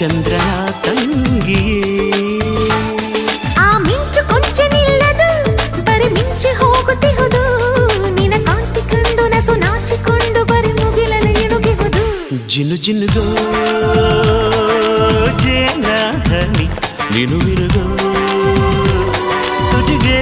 ಚಂದ್ರನ ತಂಗಿಯೇ ಆ ಮಿಂಚು ಕೊಂಚ ನಿಲ್ಲದು ಬರಿ ಮಿಂಚಿ ಹೋಗುತ್ತಿಹುದು ನಿನ ಕಾಂತಿ ಕಂಡು ನಸು ನಾಚಿಕೊಂಡು ಬರಿ ಮುಗಿಲಲು ಇಣುಗಿಹುದು ಜಿನು ಜಿನುಗೋ ಜೇನ ಹನಿ ಮಿನು ಮಿನುಗೋ ತುಟಿಗೆ